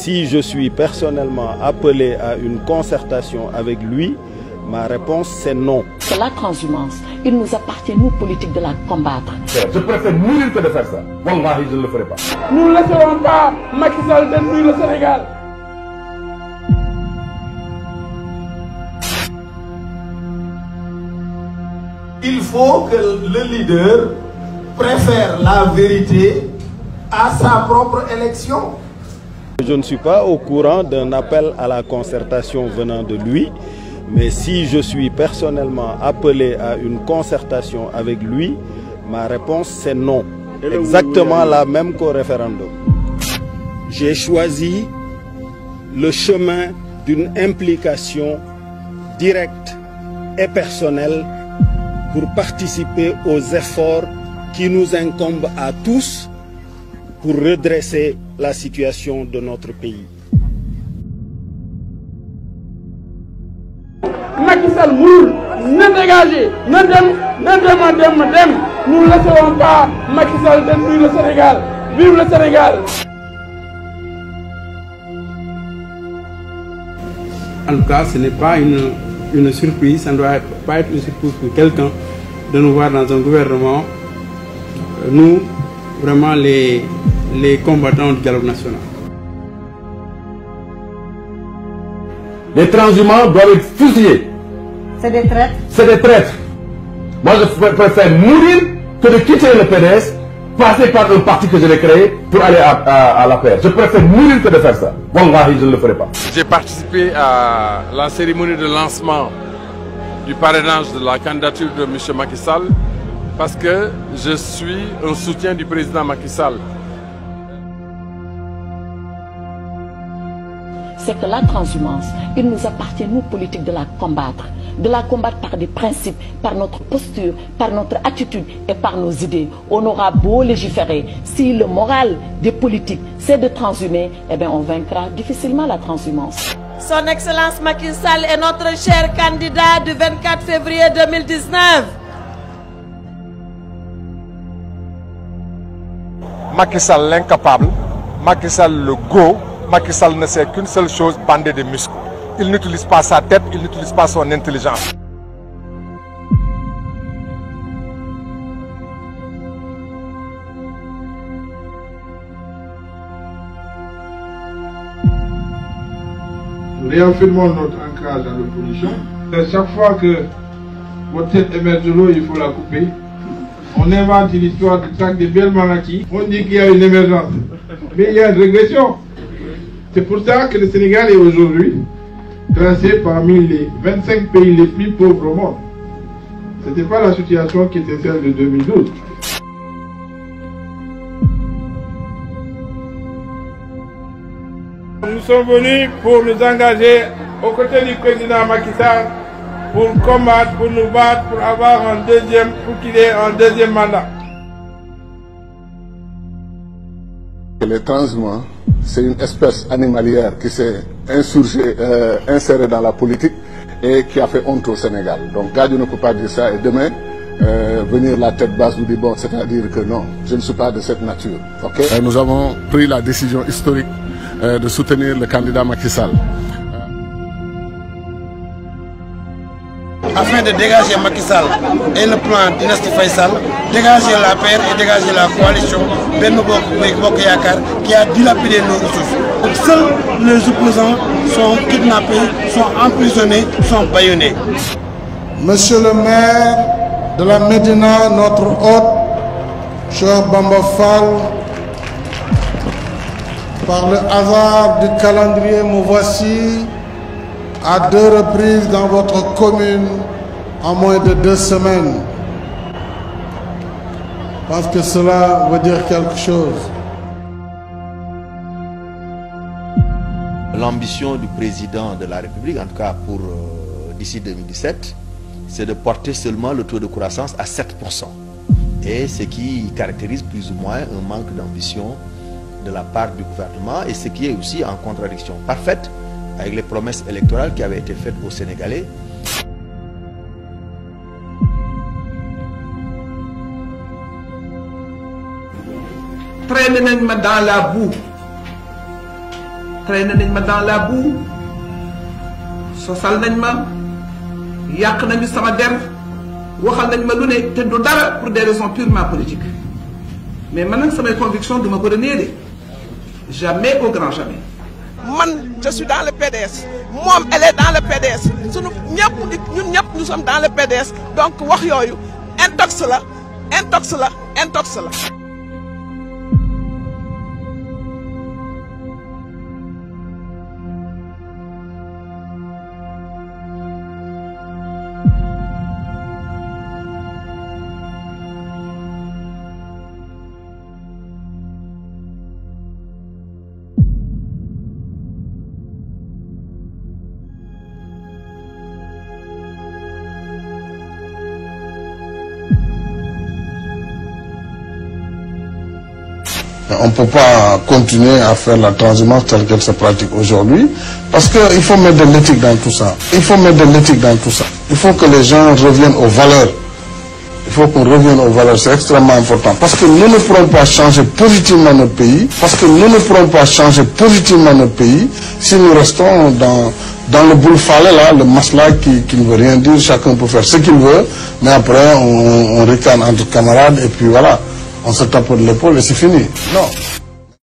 si je suis personnellement appelé à une concertation avec lui, ma réponse c'est non. C'est la transhumance. Il nous appartient, nous, politiques, de la combattre. Je préfère mourir que de faire ça. Wallahi, je ne le ferai pas. Nous ne laisserons pas Macky Sall détruire le Sénégal. Il faut que le leader préfère la vérité à sa propre élection. Je ne suis pas au courant d'un appel à la concertation venant de lui, mais si je suis personnellement appelé à une concertation avec lui, ma réponse c'est non. Exactement la même qu'au référendum. J'ai choisi le chemin d'une implication directe et personnelle pour participer aux efforts qui nous incombent à tous pour redresser la situation de notre pays. Macky Sall mourul, ne dégagez, nous ne laisserons pas Macky Sall détruire le Sénégal. Vive le Sénégal. En tout cas, ce n'est pas une surprise, ça ne doit pas être une surprise pour quelqu'un de nous voir dans un gouvernement, nous, vraiment les combattants du dialogue national. Les transhumants doivent être fusillés. C'est des traîtres. C'est des traîtres. Moi, je préfère mourir que de quitter le PDS, passer par un parti que je l'ai créé pour aller à la paix. Je préfère mourir que de faire ça. Wallahi, je ne le ferai pas. J'ai participé à la cérémonie de lancement du parrainage de la candidature de M. Macky Sall parce que je suis un soutien du président Macky Sall. C'est que la transhumance, il nous appartient, nous, politiques, de la combattre. De la combattre par des principes, par notre posture, par notre attitude et par nos idées. On aura beau légiférer, si le moral des politiques, c'est de transhumer, eh bien on vaincra difficilement la transhumance. Son Excellence Macky Sall est notre cher candidat du 24 février 2019. Macky Sall l'incapable, Macky Sall le go, Macky Sall ne sait qu'une seule chose, bander des muscles. Il n'utilise pas sa tête, il n'utilise pas son intelligence. Nous réaffirmons notre ancrage dans l'opposition. Chaque fois que votre tête émerge de l'eau, il faut la couper. On invente une histoire de traque de Belmanaki. On dit qu'il y a une émergence. Mais il y a une régression. C'est pour ça que le Sénégal est aujourd'hui classé parmi les 25 pays les plus pauvres au monde. Ce n'était pas la situation qui était celle de 2012. Nous sommes venus pour nous engager aux côtés du président Macky Sall pour combattre, pour nous battre, pour qu'il ait un deuxième mandat. Les transhumants, c'est une espèce animalière qui s'est insérée dans la politique et qui a fait honte au Sénégal. Donc Gadio ne peut pas dire ça et demain venir la tête basse nous dire bon, c'est-à-dire que non, je ne suis pas de cette nature. Okay? Nous avons pris la décision historique de soutenir le candidat Macky Sall. Afin de dégager Macky Sall et le plan Dynastie Faisal, dégager la paix et dégager la coalition Benno Bokk Yakaar qui a dilapidé nos ressources. Donc seuls les opposants sont kidnappés, sont emprisonnés, sont bâillonnés. Monsieur le maire de la Médina, notre hôte, cher Bamba Fall, par le hasard du calendrier, me voici à 2 reprises dans votre commune en moins de 2 semaines. Parce que cela veut dire quelque chose. L'ambition du président de la République, en tout cas pour d'ici 2017, c'est de porter seulement le taux de croissance à 7%. Et ce qui caractérise plus ou moins un manque d'ambition de la part du gouvernement et ce qui est aussi en contradiction parfaite avec les promesses électorales qui avaient été faites aux Sénégalais. Traîner dans la boue. traîné nañ ma dans la boue sosal nañ ma yàq nañu sama der waxal nañ ma lu ne te du dara pour des raisons purement politiques mais man nag samay conviction duma ko renier de jamais au grand jamais. man je suis dans le PDS moom elle est dans le PDS sunu ñëpp ñun ñëpp nous sommes dans le PDS donc wax yooyu intox la intox la intox la. On ne peut pas continuer à faire la transhumance telle qu'elle se pratique aujourd'hui parce qu'il faut mettre de l'éthique dans tout ça. Il faut mettre de l'éthique dans tout ça. Il faut que les gens reviennent aux valeurs. Il faut qu'on revienne aux valeurs, c'est extrêmement important. Parce que nous ne pourrons pas changer positivement notre pays. Parce que nous ne pourrons pas changer positivement notre pays si nous restons dans le boule-falais là, le masla qui ne veut rien dire. Chacun peut faire ce qu'il veut, mais après on ricane entre camarades et puis voilà. On se tape de l'épaule et c'est fini. Non.